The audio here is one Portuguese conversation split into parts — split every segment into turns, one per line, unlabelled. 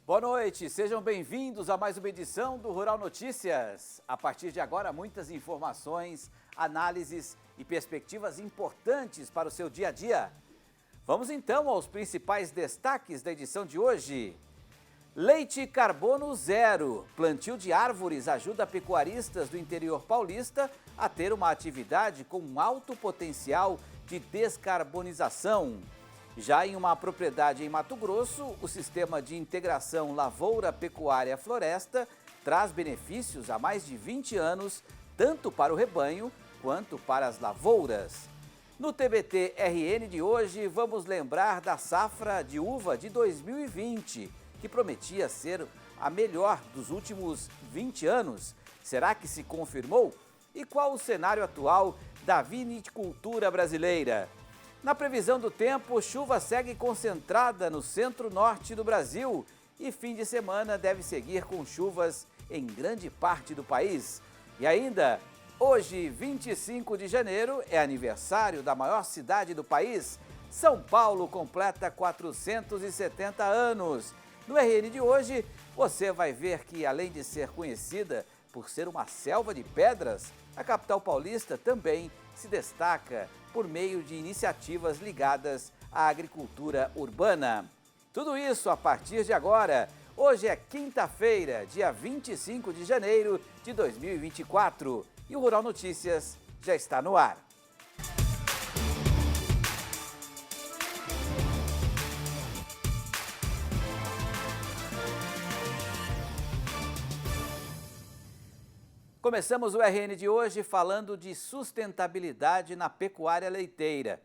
Boa noite, sejam bem-vindos a mais uma edição do Rural Notícias. A partir de agora, muitas informações, análises e perspectivas importantes para o seu dia a dia. Vamos então aos principais destaques da edição de hoje. Leite carbono zero. Plantio de árvores ajuda pecuaristas do interior paulista a ter uma atividade com alto potencial de descarbonização. Já em uma propriedade em Mato Grosso, o sistema de integração lavoura-pecuária-floresta traz benefícios há mais de 20 anos, tanto para o rebanho quanto para as lavouras. No TBT RN de hoje, vamos lembrar da safra de uva de 2020, que prometia ser a melhor dos últimos 20 anos. Será que se confirmou? E qual o cenário atual da vinicultura brasileira? Na previsão do tempo, chuva segue concentrada no centro-norte do Brasil e fim de semana deve seguir com chuvas em grande parte do país. E ainda, hoje, 25 de janeiro, é aniversário da maior cidade do país. São Paulo completa 470 anos. No RN de hoje, você vai ver que, além de ser conhecida por ser uma selva de pedras, a capital paulista também se destaca por meio de iniciativas ligadas à agricultura urbana. Tudo isso a partir de agora. Hoje é quinta-feira, dia 25 de janeiro de 2024 e o Rural Notícias já está no ar. Começamos o RN de hoje falando de sustentabilidade na pecuária leiteira.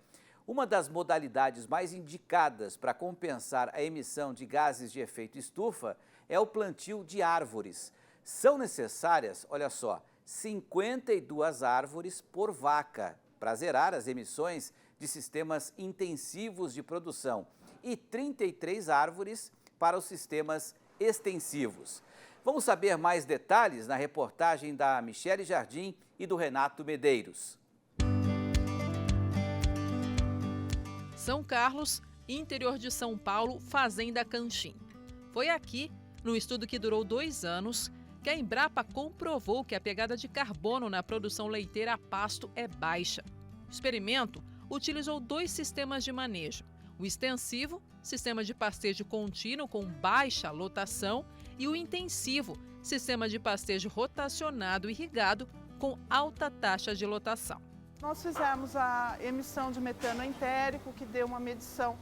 Uma das modalidades mais indicadas para compensar a emissão de gases de efeito estufa é o plantio de árvores. São necessárias, olha só, 52 árvores por vaca para zerar as emissões de sistemas intensivos de produção e 33 árvores para os sistemas extensivos. Vamos saber mais detalhes na reportagem da Michele Jardim e do Renato Medeiros.
São Carlos, interior de São Paulo, Fazenda Canchim. Foi aqui, num estudo que durou 2 anos, que a Embrapa comprovou que a pegada de carbono na produção leiteira a pasto é baixa. O experimento utilizou 2 sistemas de manejo. O extensivo, sistema de pastejo contínuo com baixa lotação, e o intensivo, sistema de pastejo rotacionado irrigado com alta taxa de lotação.
Nós fizemos a emissão de metano entérico, que deu uma medição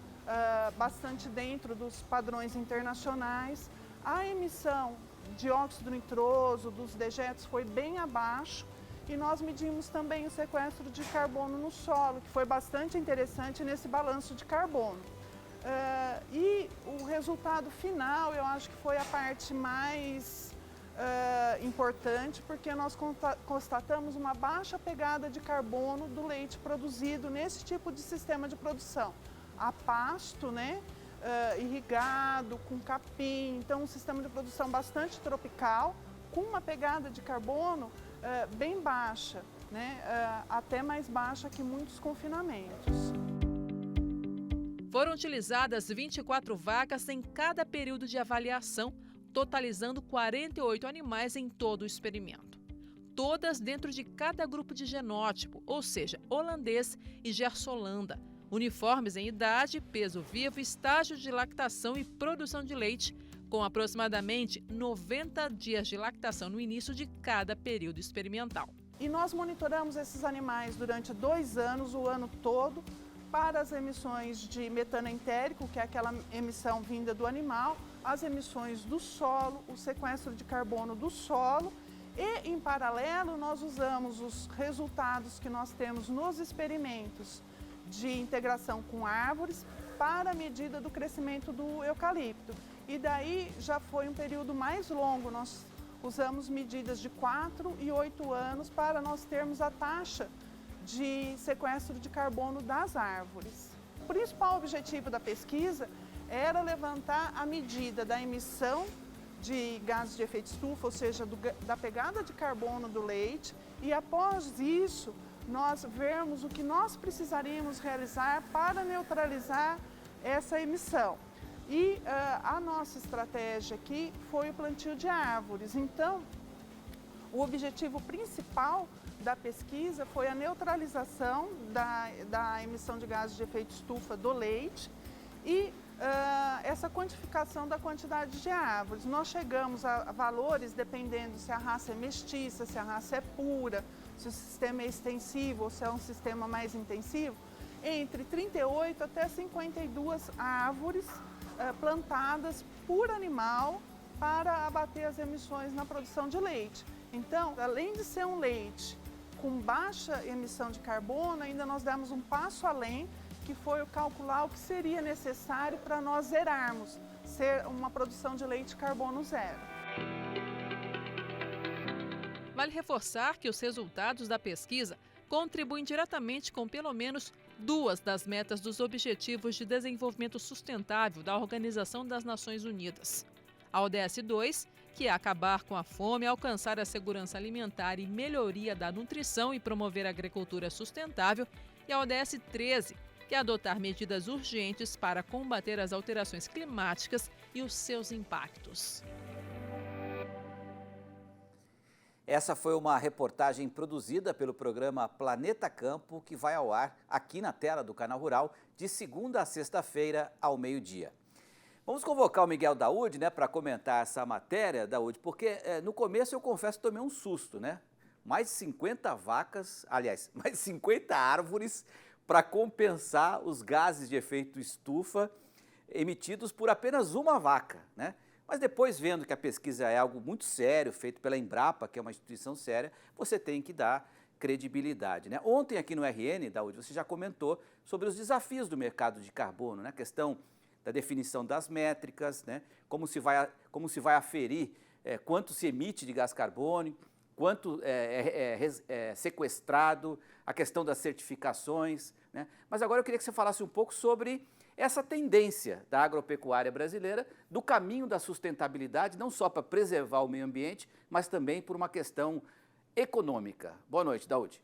bastante dentro dos padrões internacionais. A emissão de óxido nitroso, dos dejetos, foi bem abaixo. E nós medimos também o sequestro de carbono no solo, que foi bastante interessante nesse balanço de carbono. E o resultado final, eu acho que foi a parte mais importante, porque nós constatamos uma baixa pegada de carbono do leite produzido nesse tipo de sistema de produção. A pasto, né, irrigado, com capim, então um sistema de produção bastante tropical, com uma pegada de carbono bem baixa, né, até mais baixa que muitos confinamentos.
Foram utilizadas 24 vacas em cada período de avaliação, totalizando 48 animais em todo o experimento. Todas dentro de cada grupo de genótipo, ou seja, holandês e gersolanda, uniformes em idade, peso vivo, estágio de lactação e produção de leite, com aproximadamente 90 dias de lactação no início de cada período experimental.
E nós monitoramos esses animais durante 2 anos, o ano todo, para as emissões de metano entérico, que é aquela emissão vinda do animal, as emissões do solo, o sequestro de carbono do solo e, em paralelo, nós usamos os resultados que nós temos nos experimentos de integração com árvores para a medida do crescimento do eucalipto. E daí já foi um período mais longo, nós usamos medidas de 4 e 8 anos para nós termos a taxa de sequestro de carbono das árvores. O principal objetivo da pesquisa era levantar a medida da emissão de gases de efeito estufa, ou seja, da pegada de carbono do leite, e após isso nós vermos o que nós precisaríamos realizar para neutralizar essa emissão. E a nossa estratégia aqui foi o plantio de árvores. Então, o objetivo principal da pesquisa foi a neutralização da emissão de gases de efeito estufa do leite e essa quantificação da quantidade de árvores. Nós chegamos a valores dependendo se a raça é mestiça, se a raça é pura, se o sistema é extensivo ou se é um sistema mais intensivo, entre 38 até 52 árvores plantadas por animal para abater as emissões na produção de leite. Então, além de ser um leite com baixa emissão de carbono, ainda nós demos um passo além, que foi o calcular o que seria necessário para nós zerarmos, ser uma produção de leite carbono zero.
Vale reforçar que os resultados da pesquisa contribuem diretamente com pelo menos 2 das metas dos Objetivos de Desenvolvimento Sustentável da Organização das Nações Unidas. A ODS 2, que é acabar com a fome, alcançar a segurança alimentar e melhoria da nutrição e promover a agricultura sustentável, e a ODS 13, que é adotar medidas urgentes para combater as alterações climáticas e os seus impactos.
Essa foi uma reportagem produzida pelo programa Planeta Campo, que vai ao ar aqui na tela do Canal Rural, de segunda a sexta-feira, ao meio-dia. Vamos convocar o Miguel Daúde, né, para comentar essa matéria, Daúde, porque no começo eu confesso que tomei um susto, né? Mais de 50 vacas, aliás, mais de 50 árvores para compensar os gases de efeito estufa emitidos por apenas uma vaca, né? Mas depois, vendo que a pesquisa é algo muito sério, feito pela Embrapa, que é uma instituição séria, você tem que dar credibilidade, né? Ontem aqui no RN, Daúde, você já comentou sobre os desafios do mercado de carbono, né? A questão da definição das métricas, né? Como se vai aferir quanto se emite de gás carbônico, quanto é sequestrado, a questão das certificações, né? Mas agora eu queria que você falasse um pouco sobre essa tendência da agropecuária brasileira, do caminho da sustentabilidade, não só para preservar o meio ambiente, mas também por uma questão econômica. Boa noite, Daúde.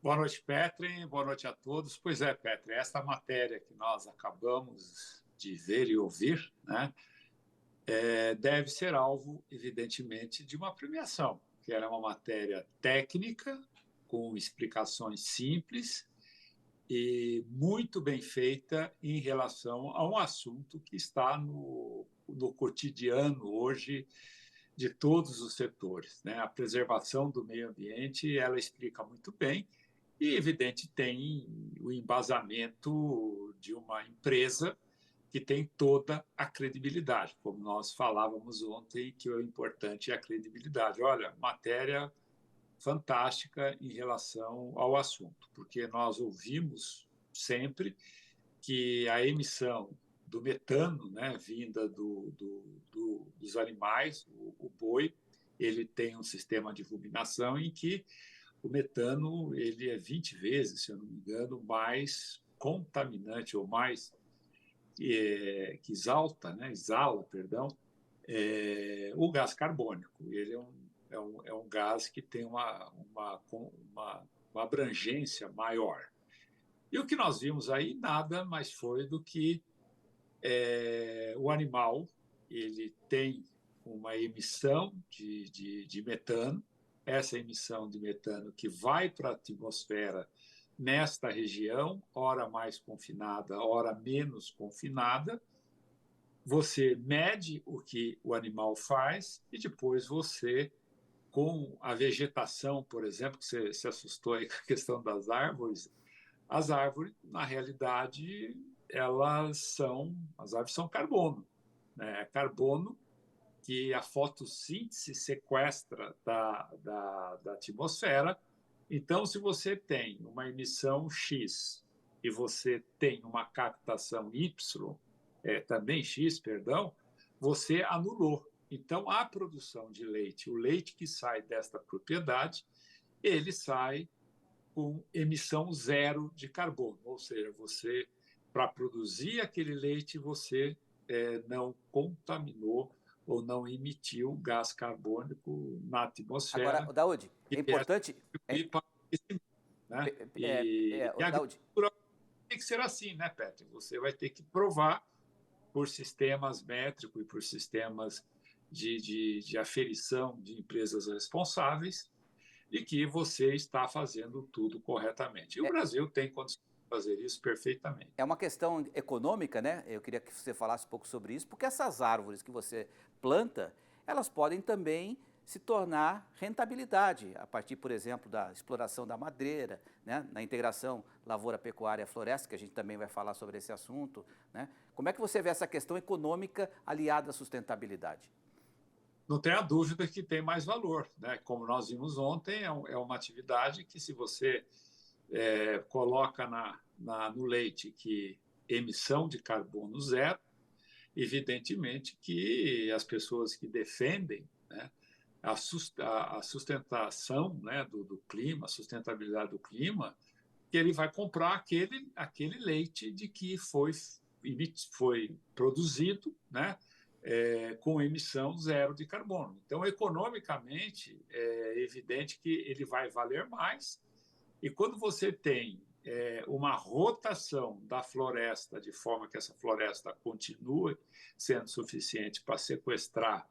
Boa noite, Petri. Boa noite a todos. Pois é, Petri, esta matéria que nós acabamos de ver e ouvir, né, deve ser alvo, evidentemente, de uma premiação, que ela é uma matéria técnica, com explicações simples e muito bem feita em relação a um assunto que está no cotidiano hoje de todos os setores, né? A preservação do meio ambiente, ela explica muito bem e, evidente, tem o embasamento de uma empresa que tem toda a credibilidade, como nós falávamos ontem, que o importante é a credibilidade. Olha, matéria fantástica em relação ao assunto, porque nós ouvimos sempre que a emissão do metano, né, vinda dos animais, o boi, ele tem um sistema de ruminação em que o metano ele é 20 vezes, se eu não me engano, mais contaminante ou mais que exala, o gás carbônico. Ele é um gás que tem uma abrangência maior. E o que nós vimos aí nada mais foi do que o animal ele tem uma emissão de metano, essa emissão de metano que vai para a atmosfera nesta região, ora mais confinada, ora menos confinada. Você mede o que o animal faz e depois você, com a vegetação, por exemplo, que você se assustou aí com a questão das árvores, as árvores, na realidade, as árvores são carbono, né? Carbono que a fotossíntese sequestra da atmosfera. Então, se você tem uma emissão X e você tem uma captação Y, também X, perdão, você anulou. Então, a produção de leite, o leite que sai desta propriedade, ele sai com emissão zero de carbono, ou seja, você, para produzir aquele leite, você não contaminou ou não emitiu gás carbônico na atmosfera.
Agora, Daúde, é importante...
Daúde, a agricultura tem que ser assim, né, Petri? Você vai ter que provar por sistemas métricos e por sistemas de aferição de empresas responsáveis, e que você está fazendo tudo corretamente. E o Brasil tem condições de fazer isso perfeitamente.
É uma questão econômica, né? Eu queria que você falasse um pouco sobre isso, porque essas árvores que você planta, elas podem também se tornar rentabilidade, a partir, por exemplo, da exploração da madeira, né? Na integração lavoura, pecuária, floresta, que a gente também vai falar sobre esse assunto, né? Como é que você vê essa questão econômica aliada à sustentabilidade?
Não tenha dúvida que tem mais valor, né? Como nós vimos ontem, é uma atividade que, se você coloca no leite que emissão de carbono zero, evidentemente que as pessoas que defendem, né, a sustentação, né, do clima, a sustentabilidade do clima, que ele vai comprar aquele leite de que foi produzido, né, com emissão zero de carbono. Então, economicamente, é evidente que ele vai valer mais. E quando você tem uma rotação da floresta, de forma que essa floresta continue sendo suficiente para sequestrar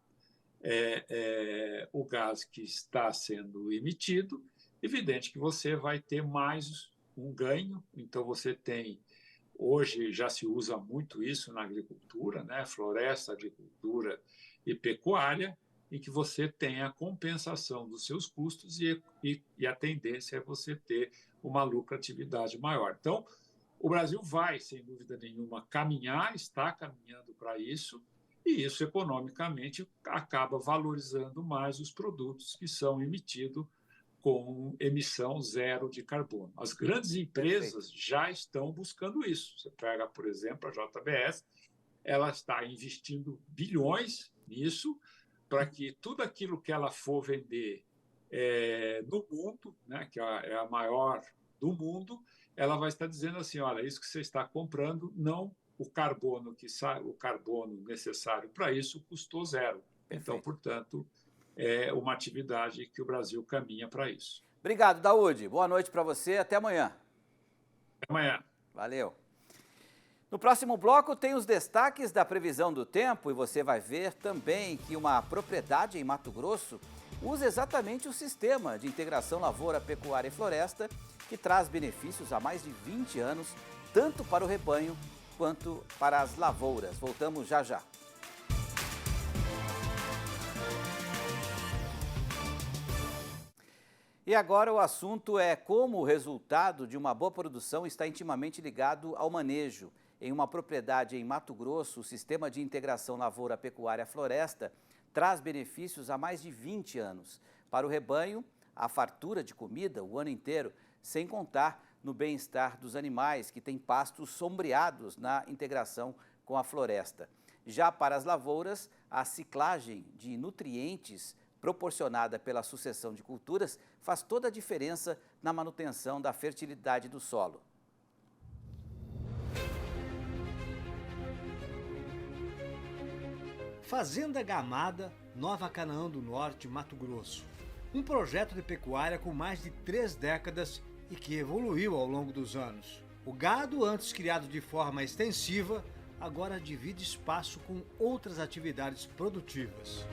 o gás que está sendo emitido, evidente que você vai ter mais um ganho. Então, você tem... Hoje já se usa muito isso na agricultura, né? Floresta, agricultura e pecuária, em que você tem a compensação dos seus custos e a tendência é você ter uma lucratividade maior. Então, o Brasil vai, sem dúvida nenhuma, está caminhando para isso, e isso economicamente acaba valorizando mais os produtos que são emitidos com emissão zero de carbono. As grandes empresas já estão buscando isso. Você pega, por exemplo, a JBS, ela está investindo bilhões nisso, para que tudo aquilo que ela for vender no mundo, né, que é a maior do mundo, ela vai estar dizendo assim: olha, isso que você está comprando, não o carbono necessário para isso custou zero. Perfeito. Então, portanto, é uma atividade que o Brasil caminha para isso.
Obrigado, Daúde. Boa noite para você. Até amanhã.
Até amanhã.
Valeu. No próximo bloco tem os destaques da previsão do tempo, e você vai ver também que uma propriedade em Mato Grosso usa exatamente o sistema de integração lavoura, pecuária e floresta, que traz benefícios há mais de 20 anos, tanto para o rebanho quanto para as lavouras. Voltamos já já. E agora o assunto é como o resultado de uma boa produção está intimamente ligado ao manejo. Em uma propriedade em Mato Grosso, o sistema de integração lavoura, pecuária, floresta traz benefícios há mais de 20 anos. Para o rebanho, a fartura de comida o ano inteiro, sem contar no bem-estar dos animais, que têm pastos sombreados na integração com a floresta. Já para as lavouras, a ciclagem de nutrientes proporcionada pela sucessão de culturas faz toda a diferença na manutenção da fertilidade do solo.
Fazenda Gamada, Nova Canaã do Norte, Mato Grosso. Um projeto de pecuária com mais de 3 décadas e que evoluiu ao longo dos anos. O gado, antes criado de forma extensiva, agora divide espaço com outras atividades produtivas.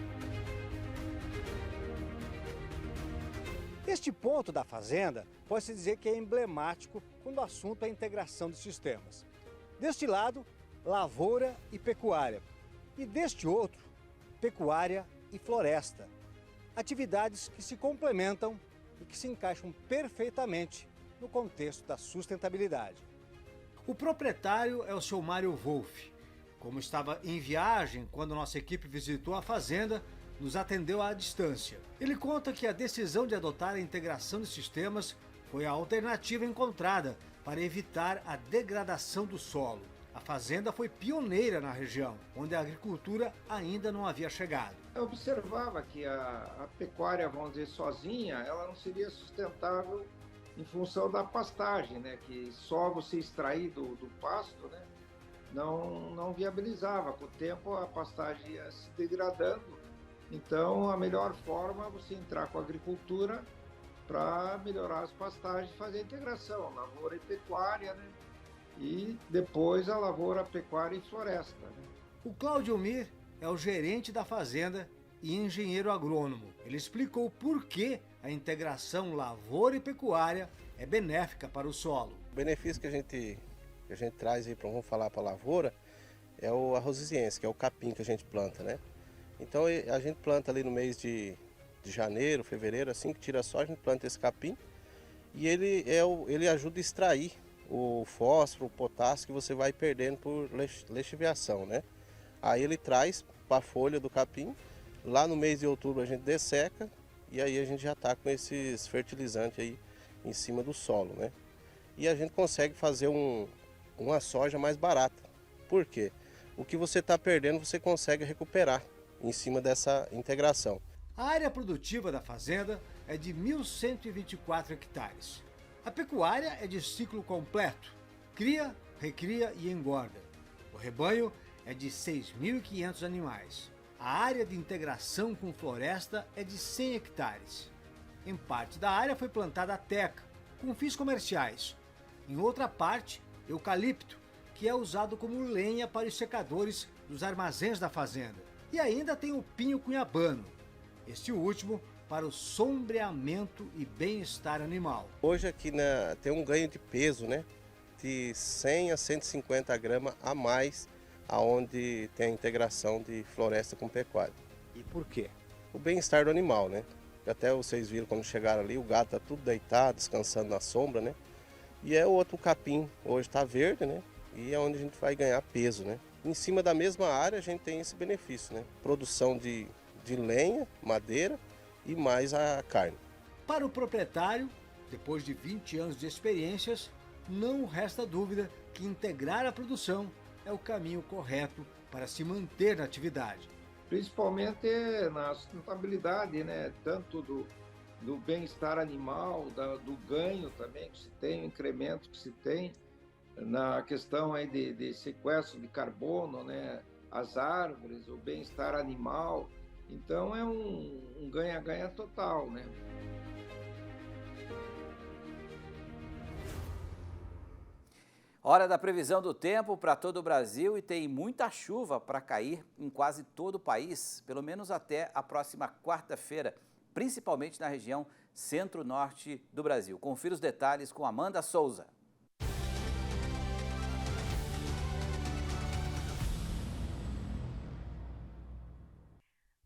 Este ponto da fazenda pode-se dizer que é emblemático quando o assunto é a integração de sistemas. Deste lado, lavoura e pecuária. E deste outro, pecuária e floresta. Atividades que se complementam e que se encaixam perfeitamente no contexto da sustentabilidade.
O proprietário é o seu Mário Wolff. Como estava em viagem quando nossa equipe visitou a fazenda, nos atendeu à distância. Ele conta que a decisão de adotar a integração de sistemas foi a alternativa encontrada para evitar a degradação do solo. A fazenda foi pioneira na região, onde a agricultura ainda não havia chegado.
Eu observava que a pecuária, vamos dizer, sozinha, ela não seria sustentável em função da pastagem, né? Que só você extrair do pasto, né? Não viabilizava. Com o tempo a pastagem ia se degradando. Então, a melhor forma é você entrar com a agricultura para melhorar as pastagens e fazer a integração, lavoura e pecuária, né? E depois a lavoura, pecuária e floresta, né?
O Cláudio Mir é o gerente da fazenda e engenheiro agrônomo. Ele explicou por que a integração lavoura e pecuária é benéfica para o solo.
O benefício que a gente traz aí, vamos falar para a lavoura, é a rosiziense, que é o capim que a gente planta, né? Então a gente planta ali no mês de janeiro, fevereiro, assim que tira a soja, a gente planta esse capim e ele ajuda a extrair o fósforo, o potássio que você vai perdendo por lixiviação, né? Aí ele traz para a folha do capim, lá no mês de outubro a gente desseca e aí a gente já está com esses fertilizantes aí em cima do solo, né? E a gente consegue fazer uma soja mais barata. Por quê? O que você está perdendo você consegue recuperar em cima dessa integração.
A área produtiva da fazenda é de 1.124 hectares. A pecuária é de ciclo completo, cria, recria e engorda. O rebanho é de 6.500 animais. A área de integração com floresta é de 100 hectares. Em parte da área foi plantada a teca, com fins comerciais. Em outra parte, eucalipto, que é usado como lenha para os secadores dos armazéns da fazenda. E ainda tem o pinho cunhabano, este último para o sombreamento e bem-estar animal.
Hoje aqui tem um ganho de peso, né? De 100 a 150 gramas a mais aonde tem a integração de floresta com pecuária.
E por quê?
O bem-estar do animal, né? Até vocês viram quando chegaram ali, o gado está tudo deitado, descansando na sombra, né? E o outro capim hoje está verde, né? E é onde a gente vai ganhar peso, né? Em cima da mesma área a gente tem esse benefício, né? Produção de lenha, madeira e mais a carne.
Para o proprietário, depois de 20 anos de experiências, não resta dúvida que integrar a produção é o caminho correto para se manter na atividade.
Principalmente na sustentabilidade, né? Tanto do bem-estar animal, do ganho também que se tem, o incremento que se tem na questão aí de sequestro de carbono, né? As árvores, o bem-estar animal. Então é um ganha-ganha total, né?
Hora da previsão do tempo para todo o Brasil e tem muita chuva para cair em quase todo o país, pelo menos até a próxima quarta-feira, principalmente na região centro-norte do Brasil. Confira os detalhes com Amanda Souza.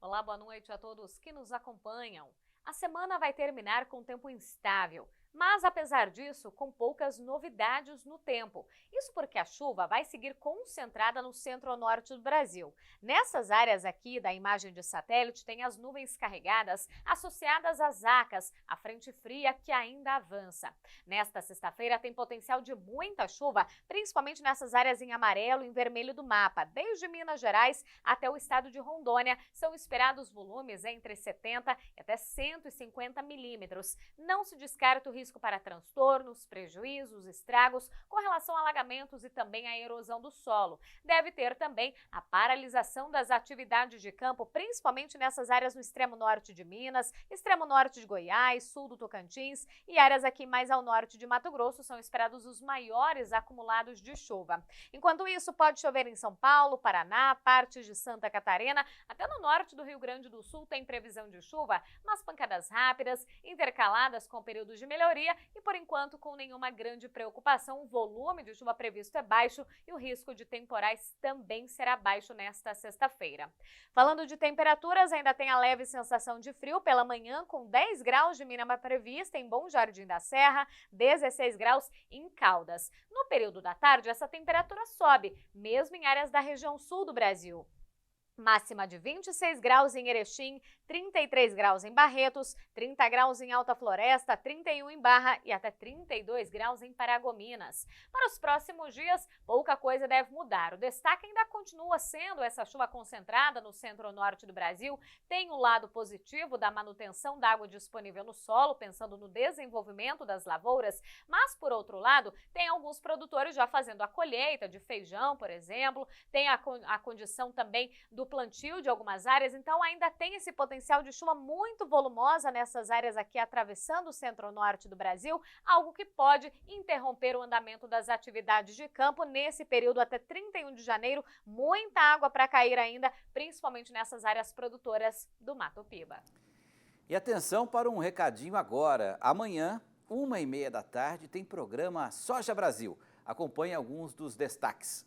Olá, boa noite a todos que nos acompanham. A semana vai terminar com tempo instável, mas apesar disso, com poucas novidades no tempo. Isso porque a chuva vai seguir concentrada no centro-norte do Brasil. Nessas áreas aqui da imagem de satélite tem as nuvens carregadas associadas às ACAS, a frente fria que ainda avança. Nesta sexta-feira tem potencial de muita chuva, principalmente nessas áreas em amarelo e em vermelho do mapa. Desde Minas Gerais até o estado de Rondônia, são esperados volumes entre 70 e até 150 milímetros. Não se descarta o risco para transtornos, prejuízos, estragos com relação a alagamentos e também a erosão do solo. Deve ter também a paralisação das atividades de campo, principalmente nessas áreas no extremo norte de Minas, extremo norte de Goiás, sul do Tocantins e áreas aqui mais ao norte de Mato Grosso são esperados os maiores acumulados de chuva. Enquanto isso, pode chover em São Paulo, Paraná, partes de Santa Catarina, até no norte do Rio Grande do Sul tem previsão de chuva, mas pancadas rápidas, intercaladas com períodos de melhoria e, por enquanto, com nenhuma grande preocupação, o volume de chuva previsto é baixo e o risco de temporais também será baixo nesta sexta-feira. Falando de temperaturas, ainda tem a leve sensação de frio pela manhã, com 10 graus de mínima prevista em Bom Jardim da Serra, 16 graus em Caldas. No período da tarde, essa temperatura sobe, mesmo em áreas da região sul do Brasil. Máxima de 26 graus em Erechim, 33 graus em Barretos, 30 graus em Alta Floresta, 31 em Barra e até 32 graus em Paragominas. Para os próximos dias, pouca coisa deve mudar. O destaque ainda continua sendo essa chuva concentrada no centro-norte do Brasil. Tem o lado positivo da manutenção da água disponível no solo, pensando no desenvolvimento das lavouras, mas, por outro lado, tem alguns produtores já fazendo a colheita de feijão, por exemplo, tem a condição também do do plantio de algumas áreas, então ainda tem esse potencial de chuva muito volumosa nessas áreas aqui atravessando o centro-norte do Brasil, algo que pode interromper o andamento das atividades de campo nesse período até 31 de janeiro. Muita água para cair ainda, principalmente nessas áreas produtoras do Mato Piba.
E atenção para um recadinho agora. Amanhã, 1h30 da tarde, tem programa Soja Brasil. Acompanhe alguns dos destaques.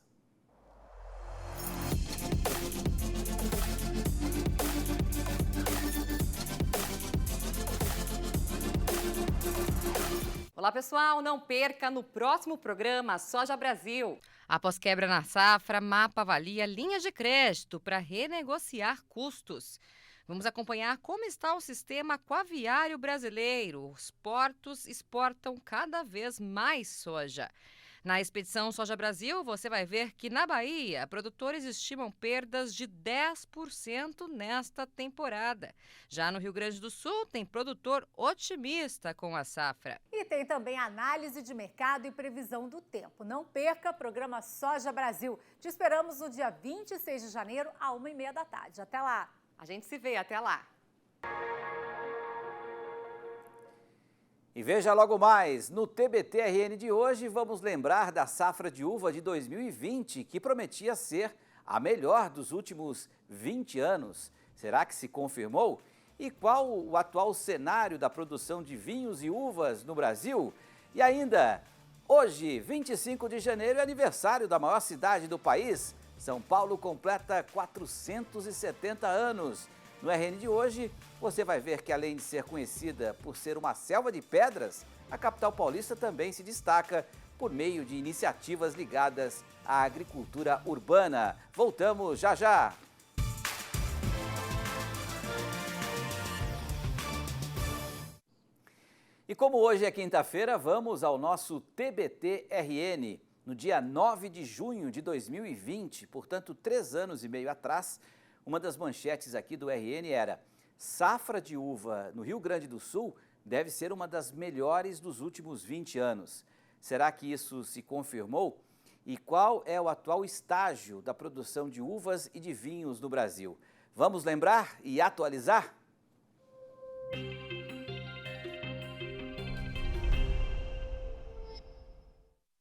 Olá, pessoal, não perca no próximo programa Soja Brasil.
Após quebra na safra, Mapa avalia linhas de crédito para renegociar custos. Vamos acompanhar como está o sistema aquaviário brasileiro. Os portos exportam cada vez mais soja. Na expedição Soja Brasil, você vai ver que na Bahia, produtores estimam perdas de 10% nesta temporada. Já no Rio Grande do Sul, tem produtor otimista com a safra.
E tem também análise de mercado e previsão do tempo. Não perca o programa Soja Brasil. Te esperamos no dia 26 de janeiro, à 1h30 da tarde. Até lá!
A gente se vê, até lá!
E veja logo mais, no TBT-RN de hoje, vamos lembrar da safra de uva de 2020, que prometia ser a melhor dos últimos 20 anos. Será que se confirmou? E qual o atual cenário da produção de vinhos e uvas no Brasil? E ainda, hoje, 25 de janeiro, é aniversário da maior cidade do país. São Paulo completa 470 anos. No RN de hoje, você vai ver que além de ser conhecida por ser uma selva de pedras, a capital paulista também se destaca por meio de iniciativas ligadas à agricultura urbana. Voltamos já já! E como hoje é quinta-feira, vamos ao nosso TBT-RN. No dia 9 de junho de 2020, portanto 3 anos e meio atrás, uma das manchetes aqui do RN era: safra de uva no Rio Grande do Sul deve ser uma das melhores dos últimos 20 anos. Será que isso se confirmou? E qual é o atual estágio da produção de uvas e de vinhos no Brasil? Vamos lembrar e atualizar?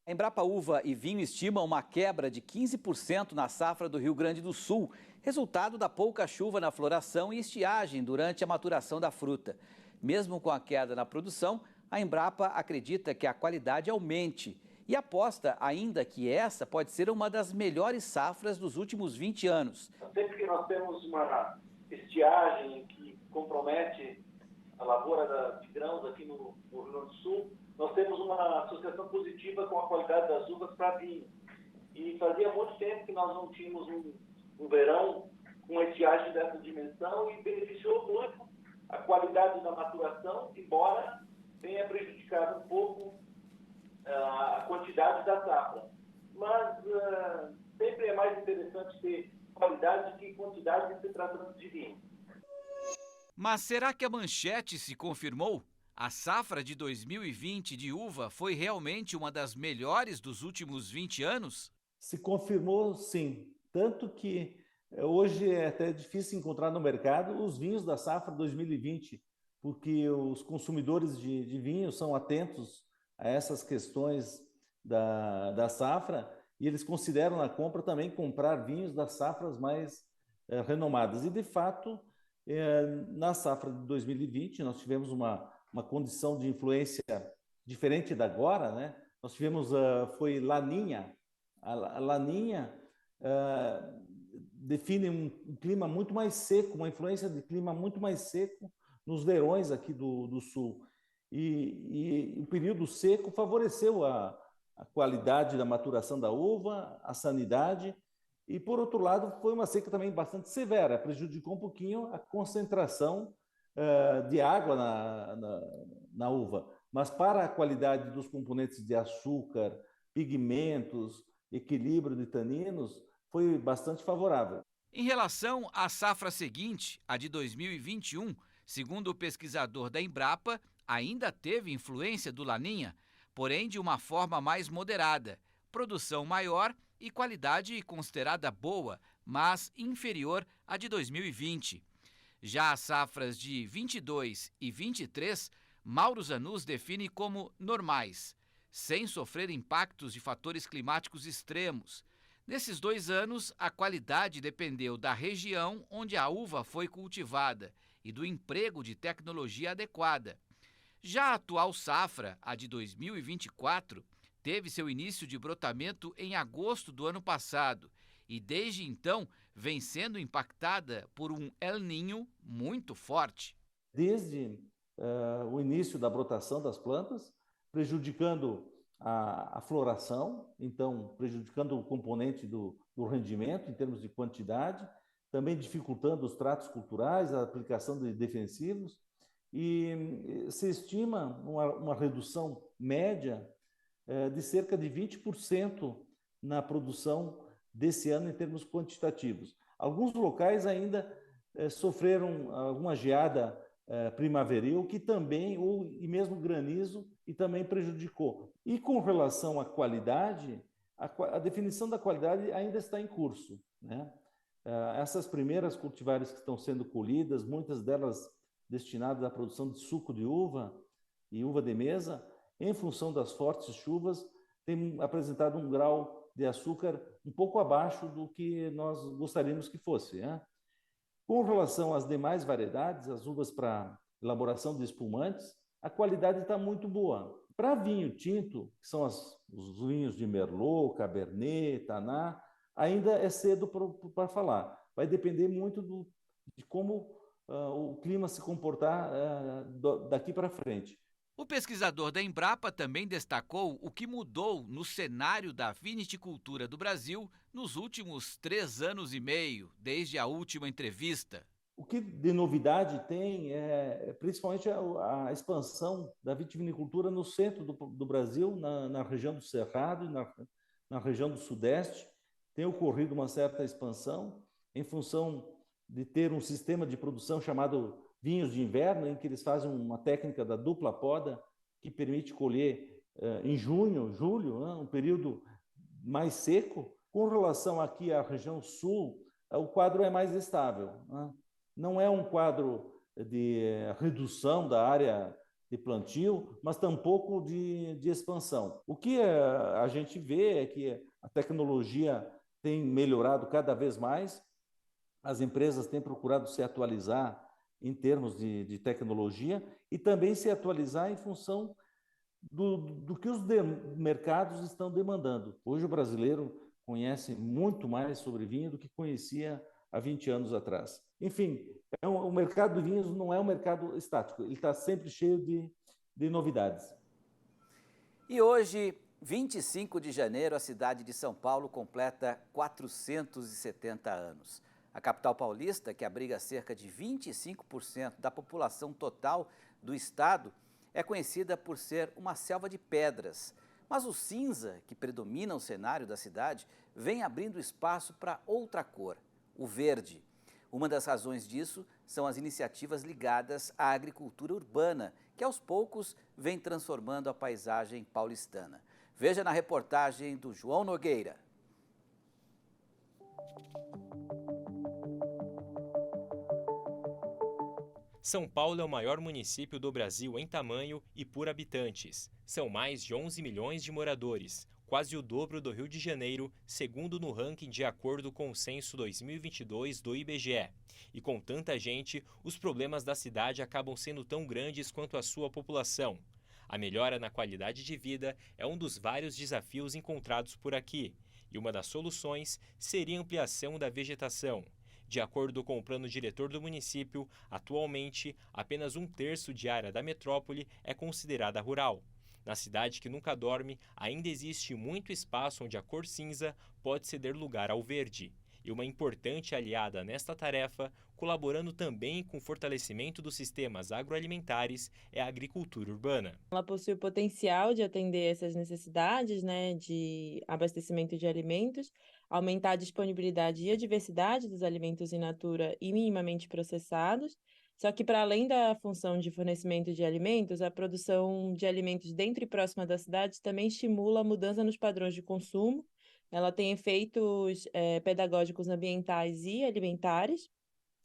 A Embrapa Uva e Vinho estima uma quebra de 15% na safra do Rio Grande do Sul, resultado da pouca chuva na floração e estiagem durante a maturação da fruta. Mesmo com a queda na produção, a Embrapa acredita que a qualidade aumente e aposta ainda que essa pode ser uma das melhores safras dos últimos 20 anos.
Sempre que nós temos uma estiagem que compromete a lavoura de grãos aqui no Rio Grande do Sul, nós temos uma associação positiva com a qualidade das uvas para vinho. E fazia muito tempo que nós não tínhamos um verão com uma estiagem dessa dimensão e beneficiou muito a qualidade da maturação, embora tenha prejudicado um pouco a quantidade da safra. Mas sempre é mais interessante ter qualidade do que quantidade em se tratando de vinho.
Mas será que a manchete se confirmou? A safra de 2020 de uva foi realmente uma das melhores dos últimos 20 anos?
Se confirmou, sim. Tanto que hoje é até difícil encontrar no mercado os vinhos da safra 2020, porque os consumidores de vinho são atentos a essas questões da safra e eles consideram na compra também comprar vinhos das safras mais renomadas. E, de fato, na safra de 2020, nós tivemos uma condição de influência diferente da agora, né? Nós tivemos, foi Laninha. A Laninha define um clima muito mais seco, uma influência de clima muito mais seco nos verões aqui do sul. E o período seco favoreceu a qualidade da maturação da uva, a sanidade, e, por outro lado, foi uma seca também bastante severa, prejudicou um pouquinho a concentração de água na uva, mas para a qualidade dos componentes de açúcar, pigmentos, equilíbrio de taninos, foi bastante favorável.
Em relação à safra seguinte, a de 2021, segundo o pesquisador da Embrapa, ainda teve influência do Laninha, porém de uma forma mais moderada, produção maior e qualidade considerada boa, mas inferior à de 2020. Já as safras de 22 e 23, Mauro Zanus define como normais, sem sofrer impactos de fatores climáticos extremos. Nesses 2 anos, a qualidade dependeu da região onde a uva foi cultivada e do emprego de tecnologia adequada. Já a atual safra, a de 2024, teve seu início de brotamento em agosto do ano passado e desde então vem sendo impactada por um El Niño muito forte.
Desde o início da brotação das plantas, prejudicando a floração, então prejudicando o componente do rendimento em termos de quantidade, também dificultando os tratos culturais, a aplicação de defensivos, e se estima uma redução média de cerca de 20% na produção desse ano em termos quantitativos. Alguns locais ainda sofreram alguma geada primaveril, que também, e mesmo granizo, e também prejudicou. E com relação à qualidade, a definição da qualidade ainda está em curso, né? Essas primeiras cultivares que estão sendo colhidas, muitas delas destinadas à produção de suco de uva e uva de mesa, em função das fortes chuvas, têm apresentado um grau de açúcar um pouco abaixo do que nós gostaríamos que fosse, né? Com relação às demais variedades, as uvas para elaboração de espumantes, a qualidade está muito boa. Para vinho tinto, que são os vinhos de Merlot, Cabernet, Taná, ainda é cedo para falar. Vai depender muito de como o clima se comportar daqui para frente.
O pesquisador da Embrapa também destacou o que mudou no cenário da viniticultura do Brasil nos últimos 3 anos e meio, desde a última entrevista.
O que de novidade tem principalmente a expansão da vitivinicultura no centro do Brasil, na região do Cerrado e na região do Sudeste. Tem ocorrido uma certa expansão em função de ter um sistema de produção chamado vinhos de inverno, em que eles fazem uma técnica da dupla poda, que permite colher em junho, julho, né, um período mais seco. Com relação aqui à região sul, o quadro é mais estável, né? Não é um quadro de redução da área de plantio, mas tampouco de expansão. O que a gente vê é que a tecnologia tem melhorado cada vez mais, as empresas têm procurado se atualizar em termos de tecnologia e também se atualizar em função do que os mercados estão demandando. Hoje o brasileiro conhece muito mais sobre vinho do que conhecia há 20 anos atrás. Enfim, o mercado de vinhos não é um mercado estático, ele está sempre cheio de novidades.
E hoje, 25 de janeiro, a cidade de São Paulo completa 470 anos. A capital paulista, que abriga cerca de 25% da população total do estado, é conhecida por ser uma selva de pedras. Mas o cinza, que predomina o cenário da cidade, vem abrindo espaço para outra cor, o verde. Uma das razões disso são as iniciativas ligadas à agricultura urbana, que aos poucos vem transformando a paisagem paulistana. Veja na reportagem do João Nogueira.
São Paulo é o maior município do Brasil em tamanho e por habitantes. São mais de 11 milhões de moradores, quase o dobro do Rio de Janeiro, segundo no ranking de acordo com o censo 2022 do IBGE. E com tanta gente, os problemas da cidade acabam sendo tão grandes quanto a sua população. A melhora na qualidade de vida é um dos vários desafios encontrados por aqui, e uma das soluções seria a ampliação da vegetação. De acordo com o plano diretor do município, atualmente, apenas 1/3 de área da metrópole é considerada rural. Na cidade que nunca dorme, ainda existe muito espaço onde a cor cinza pode ceder lugar ao verde. E uma importante aliada nesta tarefa, colaborando também com o fortalecimento dos sistemas agroalimentares, é a agricultura urbana.
Ela possui o potencial de atender essas necessidades, de abastecimento de alimentos, aumentar a disponibilidade e a diversidade dos alimentos in natura e minimamente processados. Só que, para além da função de fornecimento de alimentos, a produção de alimentos dentro e próxima da cidade também estimula a mudança nos padrões de consumo, ela tem efeitos pedagógicos ambientais e alimentares,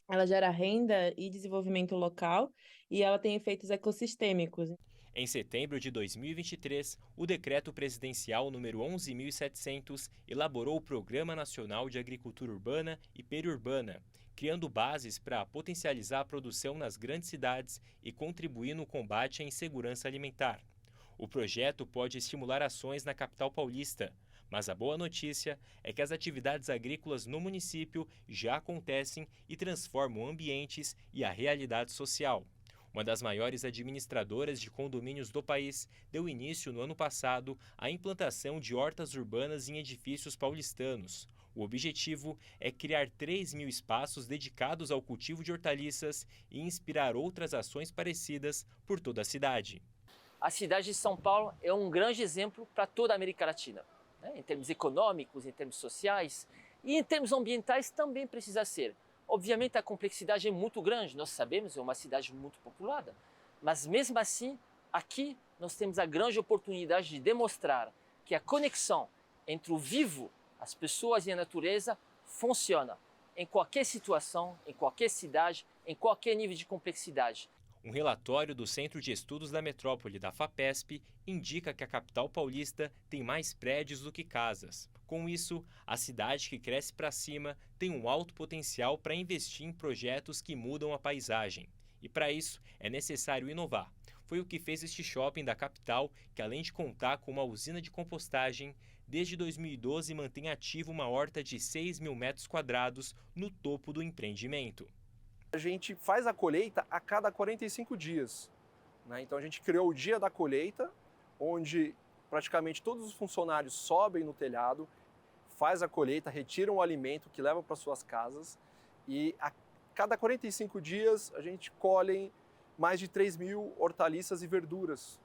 ela gera renda e desenvolvimento local e ela tem efeitos ecossistêmicos.
Em setembro de 2023, o Decreto Presidencial número 11.700 elaborou o Programa Nacional de Agricultura Urbana e Periurbana, criando bases para potencializar a produção nas grandes cidades e contribuir no combate à insegurança alimentar. O projeto pode estimular ações na capital paulista, mas a boa notícia é que as atividades agrícolas no município já acontecem e transformam ambientes e a realidade social. Uma das maiores administradoras de condomínios do país deu início no ano passado à implantação de hortas urbanas em edifícios paulistanos. O objetivo é criar 3.000 espaços dedicados ao cultivo de hortaliças e inspirar outras ações parecidas por toda a cidade.
A cidade de São Paulo é um grande exemplo para toda a América Latina, né? Em termos econômicos, em termos sociais e em termos ambientais também precisa ser. Obviamente a complexidade é muito grande, nós sabemos, é uma cidade muito populada, mas mesmo assim, aqui nós temos a grande oportunidade de demonstrar que a conexão entre o vivo, as pessoas e a natureza funciona em qualquer situação, em qualquer cidade, em qualquer nível de complexidade.
Um relatório do Centro de Estudos da Metrópole da FAPESP indica que a capital paulista tem mais prédios do que casas. Com isso, a cidade que cresce para cima tem um alto potencial para investir em projetos que mudam a paisagem. E para isso, é necessário inovar. Foi o que fez este shopping da capital, que além de contar com uma usina de compostagem, desde 2012 mantém ativa uma horta de 6.000 metros quadrados no topo do empreendimento.
A gente faz a colheita a cada 45 dias, né? Então a gente criou o dia da colheita, onde praticamente todos os funcionários sobem no telhado, faz a colheita, retiram o alimento que levam para suas casas e a cada 45 dias a gente colhe mais de 3.000 hortaliças e verduras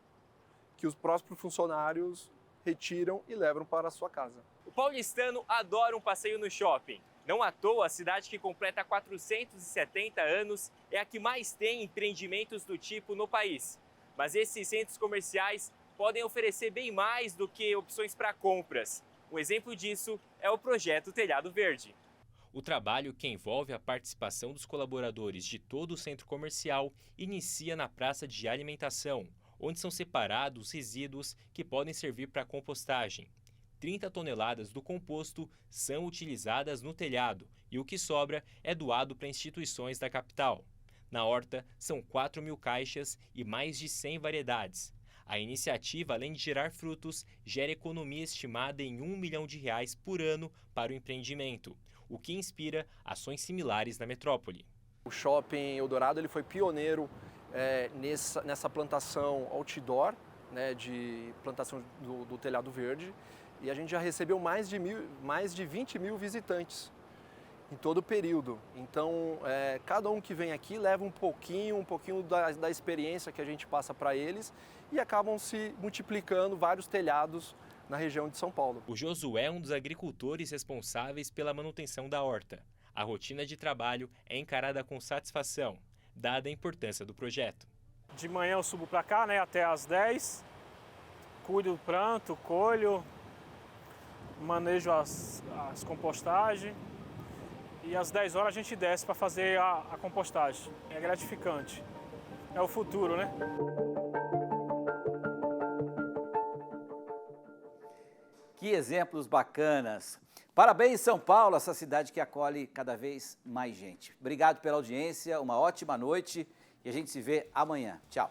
que os próprios funcionários retiram e levam para a sua casa.
O paulistano adora um passeio no shopping. Não à toa, a cidade que completa 470 anos é a que mais tem empreendimentos do tipo no país. Mas esses centros comerciais podem oferecer bem mais do que opções para compras. Um exemplo disso é o projeto Telhado Verde. O trabalho, que envolve a participação dos colaboradores de todo o centro comercial, inicia na praça de alimentação, onde são separados resíduos que podem servir para compostagem. 30 toneladas do composto são utilizadas no telhado e o que sobra é doado para instituições da capital. Na horta, são 4.000 caixas e mais de 100 variedades. A iniciativa, além de gerar frutos, gera economia estimada em R$1 milhão por ano para o empreendimento, o que inspira ações similares na metrópole.
O Shopping Eldorado ele foi pioneiro nessa plantação outdoor, né, de plantação do telhado verde. E a gente já recebeu mais de 20.000 visitantes em todo o período. Então, cada um que vem aqui leva um pouquinho da experiência que a gente passa para eles e acabam se multiplicando vários telhados na região de São Paulo.
O Josué é um dos agricultores responsáveis pela manutenção da horta. A rotina de trabalho é encarada com satisfação, dada a importância do projeto.
De manhã eu subo para cá, né, até às 10, cuido do planto, colho, manejo as compostagens e às 10 horas a gente desce para fazer a compostagem. É gratificante. É o futuro, né?
Que exemplos bacanas. Parabéns, São Paulo, essa cidade que acolhe cada vez mais gente. Obrigado pela audiência, uma ótima noite e a gente se vê amanhã. Tchau.